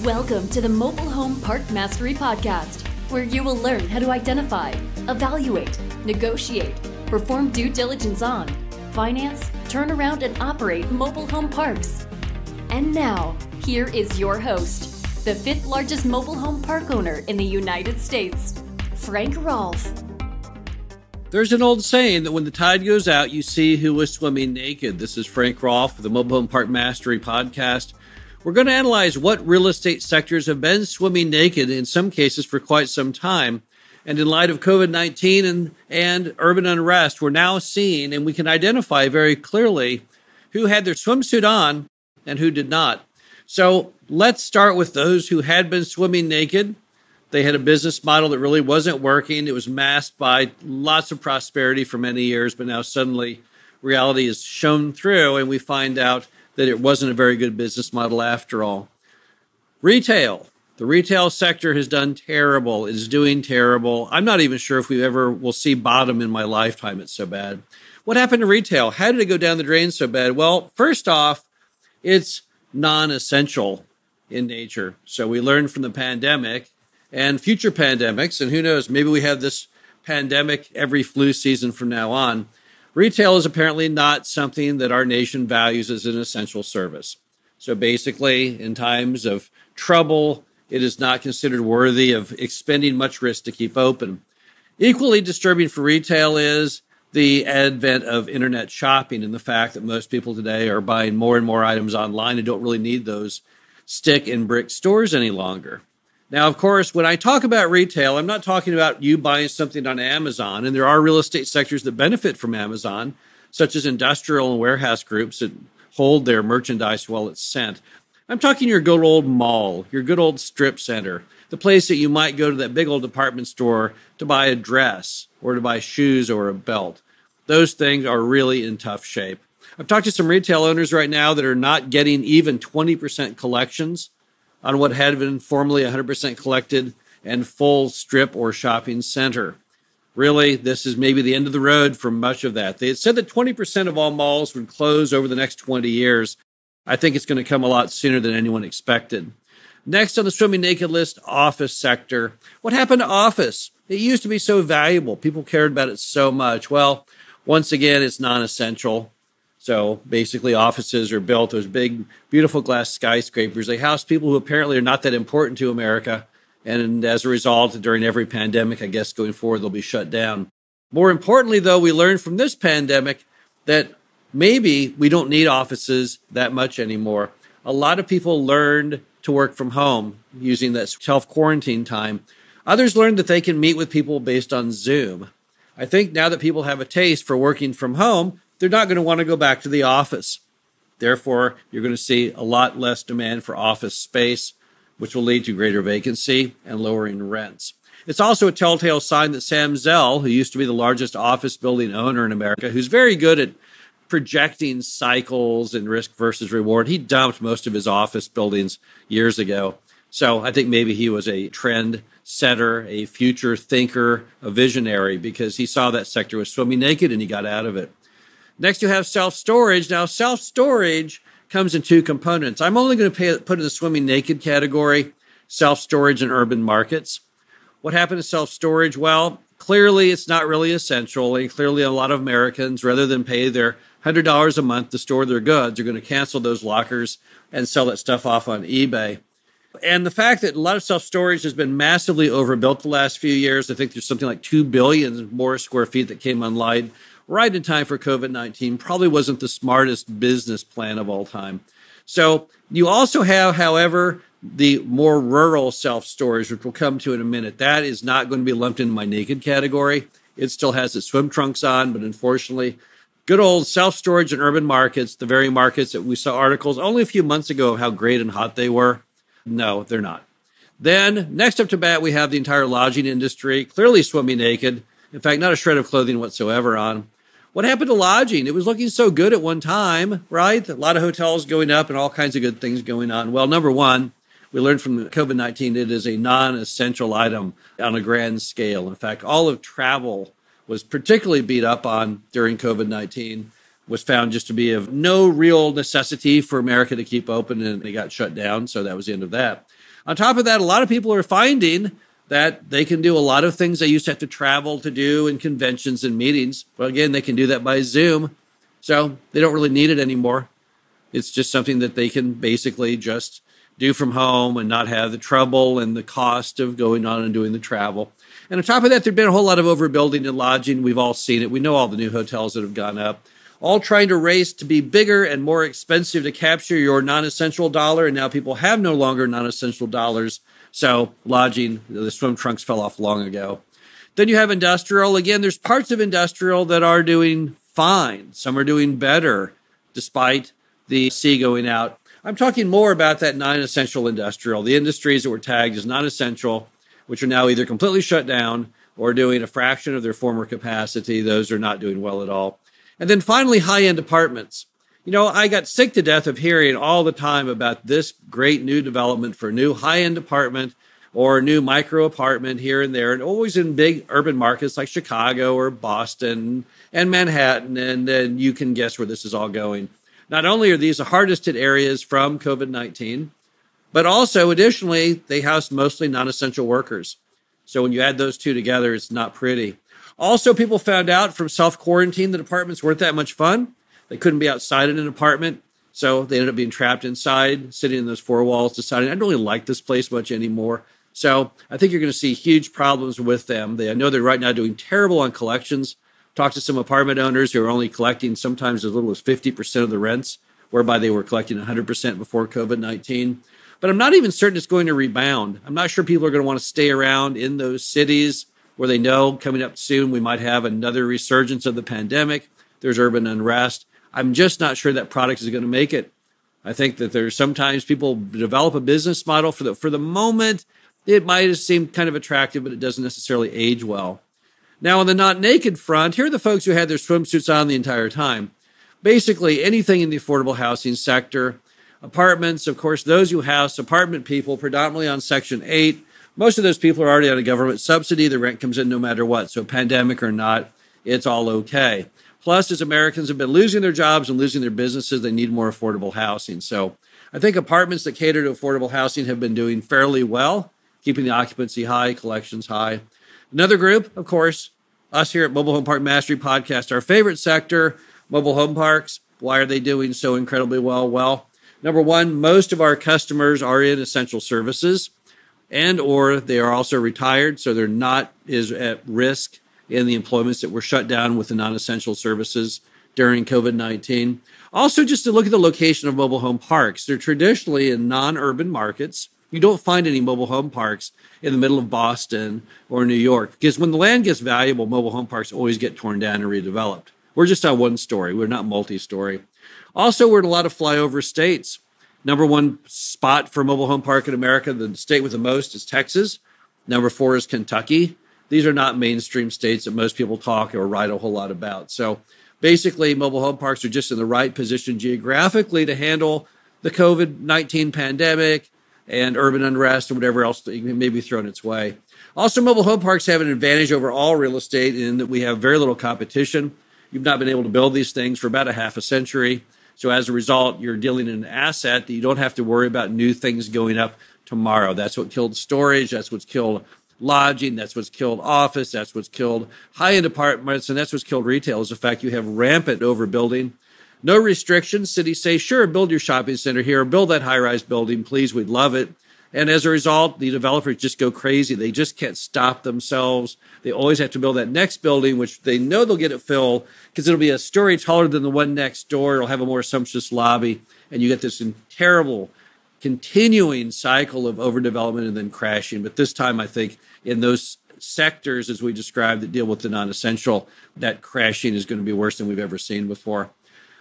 Welcome to the Mobile Home Park Mastery Podcast, where you will learn how to identify, evaluate, negotiate, perform due diligence on, finance, turn around, and operate mobile home parks. And now, here is your host, the fifth largest mobile home park owner in the United States, Frank Rolfe. There's an old saying that when the tide goes out, you see who is swimming naked. This is Frank Rolfe with the Mobile Home Park Mastery Podcast. We're going to analyze what real estate sectors have been swimming naked in some cases for quite some time. And in light of COVID-19 and urban unrest, we're now seeing, and we can identify very clearly, who had their swimsuit on and who did not. So let's start with those who had been swimming naked. They had a business model that really wasn't working. It was masked by lots of prosperity for many years, but now suddenly reality is shown through and we find out that it wasn't a very good business model after all. Retail. The retail sector has done terrible. It is doing terrible. I'm not even sure if we ever will see bottom in my lifetime. It's so bad. What happened to retail? How did it go down the drain so bad? Well, first off, it's non-essential in nature. So we learned from the pandemic and future pandemics, and who knows, maybe we have this pandemic every flu season from now on. Retail is apparently not something that our nation values as an essential service. So basically, in times of trouble, it is not considered worthy of expending much risk to keep open. Equally disturbing for retail is the advent of internet shopping and the fact that most people today are buying more and more items online and don't really need those stick and brick stores any longer. Now, of course, when I talk about retail, I'm not talking about you buying something on Amazon, and there are real estate sectors that benefit from Amazon, such as industrial and warehouse groups that hold their merchandise while it's sent. I'm talking your good old mall, your good old strip center, the place that you might go to that big old department store to buy a dress or to buy shoes or a belt. Those things are really in tough shape. I've talked to some retail owners right now that are not getting even 20% collections on what had been formerly 100% collected and full strip or shopping center. Really, this is maybe the end of the road for much of that. They had said that 20% of all malls would close over the next 20 years. I think it's going to come a lot sooner than anyone expected. Next on the swimming naked list, office sector. What happened to office? It used to be so valuable. People cared about it so much. Well, once again, it's non-essential. So basically offices are built, those big, beautiful glass skyscrapers. They house people who apparently are not that important to America. And as a result, during every pandemic, I guess going forward, they'll be shut down. More importantly, though, we learned from this pandemic that maybe we don't need offices that much anymore. A lot of people learned to work from home using that self-quarantine time. Others learned that they can meet with people based on Zoom. I think now that people have a taste for working from home, they're not going to want to go back to the office. Therefore, you're going to see a lot less demand for office space, which will lead to greater vacancy and lowering rents. It's also a telltale sign that Sam Zell, who used to be the largest office building owner in America, who's very good at projecting cycles and risk versus reward, he dumped most of his office buildings years ago. So I think maybe he was a trend setter, a future thinker, a visionary, because he saw that sector was swimming naked and he got out of it. Next, you have self-storage. Now, self-storage comes in two components. I'm only going to put in the swimming naked category, self-storage in urban markets. What happened to self-storage? Well, clearly it's not really essential. And clearly a lot of Americans, rather than pay their $100 a month to store their goods, are going to cancel those lockers and sell that stuff off on eBay. And the fact that a lot of self-storage has been massively overbuilt the last few years, I think there's something like 2 billion more square feet that came online right in time for COVID-19, probably wasn't the smartest business plan of all time. So you also have, however, the more rural self-storage, which we'll come to in a minute. That is not going to be lumped into my naked category. It still has its swim trunks on, but unfortunately, good old self-storage in urban markets, the very markets that we saw articles only a few months ago of how great and hot they were. No, they're not. Then, next up to bat, we have the entire lodging industry, clearly swimming naked. In fact, not a shred of clothing whatsoever on. What happened to lodging? It was looking so good at one time, right? A lot of hotels going up and all kinds of good things going on. Well, number one, we learned from COVID-19, it is a non-essential item on a grand scale. In fact, all of travel was particularly beat up on during COVID-19, was found just to be of no real necessity for America to keep open, and they got shut down. So that was the end of that. On top of that, a lot of people are finding that they can do a lot of things they used to have to travel to do in conventions and meetings. Well, again, they can do that by Zoom. So they don't really need it anymore. It's just something that they can basically just do from home and not have the trouble and the cost of going on and doing the travel. And on top of that, there's been a whole lot of overbuilding and lodging. We've all seen it. We know all the new hotels that have gone up, all trying to race to be bigger and more expensive to capture your non-essential dollar. And now people have no longer non-essential dollars. So lodging, the swim trunks fell off long ago. Then you have industrial. Again, there's parts of industrial that are doing fine. Some are doing better despite the sea going out. I'm talking more about that non-essential industrial, the industries that were tagged as non-essential, which are now either completely shut down or doing a fraction of their former capacity. Those are not doing well at all. And then finally, high-end apartments. You know, I got sick to death of hearing all the time about this great new development for a new high-end apartment or a new micro apartment here and there, and always in big urban markets like Chicago or Boston and Manhattan, and then you can guess where this is all going. Not only are these the hardest hit areas from COVID-19, but also additionally, they house mostly non-essential workers. So when you add those two together, it's not pretty. Also, people found out from self-quarantine that apartments weren't that much fun. They couldn't be outside in an apartment, so they ended up being trapped inside, sitting in those four walls, deciding, I don't really like this place much anymore. So I think you're going to see huge problems with them. I know they're right now doing terrible on collections. Talked to some apartment owners who are only collecting sometimes as little as 50% of the rents, whereby they were collecting 100% before COVID-19. But I'm not even certain it's going to rebound. I'm not sure people are going to want to stay around in those cities where they know coming up soon we might have another resurgence of the pandemic. There's urban unrest. I'm just not sure that product is going to make it. I think that there's sometimes people develop a business model for the moment. It might have seemed kind of attractive, but it doesn't necessarily age well. Now, on the not naked front, here are the folks who had their swimsuits on the entire time. Basically, anything in the affordable housing sector, apartments, of course, those who house apartment people, predominantly on Section 8. Most of those people are already on a government subsidy. The rent comes in no matter what. So pandemic or not, it's all okay. Plus, as Americans have been losing their jobs and losing their businesses, they need more affordable housing. So I think apartments that cater to affordable housing have been doing fairly well, keeping the occupancy high, collections high. Another group, of course, us here at Mobile Home Park Mastery Podcast, our favorite sector, mobile home parks. Why are they doing so incredibly well? Well, number one, most of our customers are in essential services and or they are also retired, so they're not as at risk in the employments that were shut down with the non-essential services during COVID-19. Also, just to look at the location of mobile home parks, they're traditionally in non-urban markets. You don't find any mobile home parks in the middle of Boston or New York because when the land gets valuable, mobile home parks always get torn down and redeveloped. We're just on one story. We're not multi-story. Also, we're in a lot of flyover states. Number one spot for mobile home park in America, the state with the most is Texas. Number 4 is Kentucky. These are not mainstream states that most people talk or write a whole lot about. So basically, mobile home parks are just in the right position geographically to handle the COVID-19 pandemic and urban unrest and whatever else that may be thrown its way. Also, mobile home parks have an advantage over all real estate in that we have very little competition. You've not been able to build these things for about a half a century. So as a result, you're dealing in an asset that you don't have to worry about new things going up tomorrow. That's what killed storage. That's what's killed lodging. That's what's killed office. That's what's killed high-end apartments. And that's what's killed retail is the fact you have rampant overbuilding. No restrictions. Cities say, sure, build your shopping center here, build that high-rise building, please, we'd love it. And as a result, the developers just go crazy. They just can't stop themselves. They always have to build that next building, which they know they'll get it filled because it'll be a story taller than the one next door. It'll have a more sumptuous lobby. And you get this terrible, continuing cycle of overdevelopment and then crashing. But this time, I think, in those sectors, as we described, that deal with the non-essential, that crashing is going to be worse than we've ever seen before.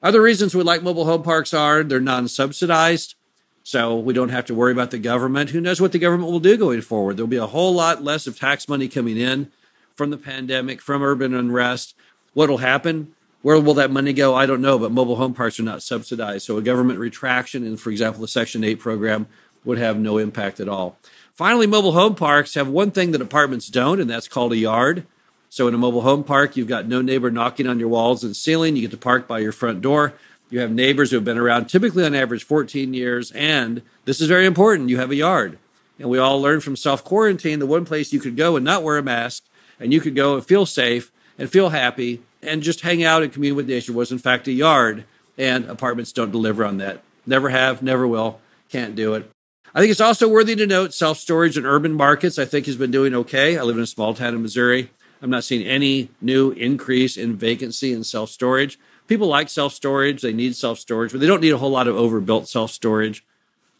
Other reasons we like mobile home parks are they're non-subsidized, so we don't have to worry about the government. Who knows what the government will do going forward? There'll be a whole lot less of tax money coming in from the pandemic, from urban unrest. What will happen? Where will that money go? I don't know, but mobile home parks are not subsidized. So a government retraction in, for example, the Section 8 program would have no impact at all. Finally, mobile home parks have one thing that apartments don't, and that's called a yard. So in a mobile home park, you've got no neighbor knocking on your walls and ceiling. You get to park by your front door. You have neighbors who have been around typically on average 14 years. And this is very important. You have a yard. And we all learned from self-quarantine, the one place you could go and not wear a mask, and you could go and feel safe and feel happy and just hang out and commune with nature was, in fact, a yard. And apartments don't deliver on that. Never have, never will, can't do it. I think it's also worthy to note self-storage in urban markets, I think, has been doing okay. I live in a small town in Missouri. I'm not seeing any new increase in vacancy in self-storage. People like self-storage. They need self-storage, but they don't need a whole lot of overbuilt self-storage.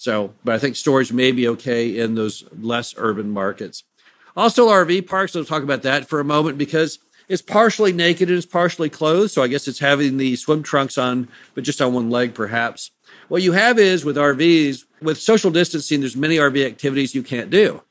But I think storage may be okay in those less urban markets. Also, RV parks, let's talk about that for a moment because it's partially naked and it's partially clothed. So I guess it's having the swim trunks on, but just on one leg perhaps. What you have is with RVs, with social distancing, there's many RV activities you can't do.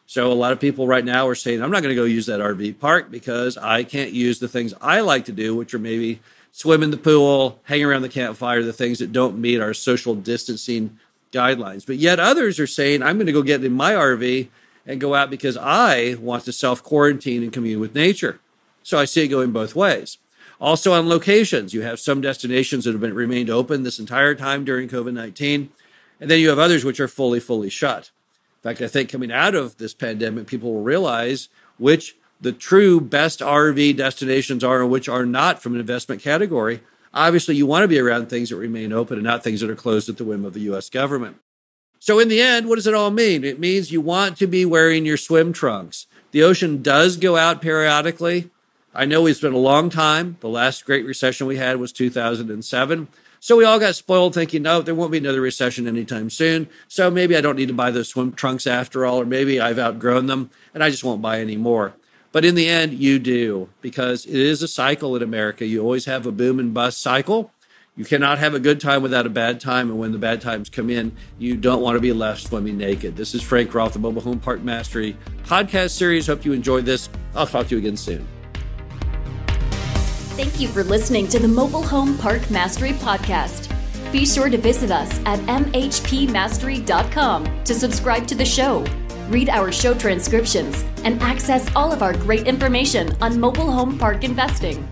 So a lot of people right now are saying, I'm not going to go use that RV park because I can't use the things I like to do, which are maybe swim in the pool, hang around the campfire, the things that don't meet our social distancing guidelines. But yet others are saying, I'm going to go get in my RV and go out because I want to self-quarantine and commune with nature. So I see it going both ways. Also on locations, you have some destinations that have remained open this entire time during COVID-19. And then you have others which are fully shut. In fact, I think coming out of this pandemic, people will realize which the true best RV destinations are and which are not from an investment category. Obviously, you want to be around things that remain open and not things that are closed at the whim of the U.S. government. So in the end, what does it all mean? It means you want to be wearing your swim trunks. The ocean does go out periodically. I know we spent a long time. The last great recession we had was 2007. So we all got spoiled thinking, no, there won't be another recession anytime soon. So maybe I don't need to buy those swim trunks after all, or maybe I've outgrown them and I just won't buy any more. But in the end, you do, because it is a cycle in America. You always have a boom and bust cycle. You cannot have a good time without a bad time. And when the bad times come in, you don't want to be left swimming naked. This is Frank Roth, the Mobile Home Park Mastery podcast series. Hope you enjoyed this. I'll talk to you again soon. Thank you for listening to the Mobile Home Park Mastery Podcast. Be sure to visit us at mhpmastery.com to subscribe to the show, read our show transcriptions, and access all of our great information on mobile home park investing.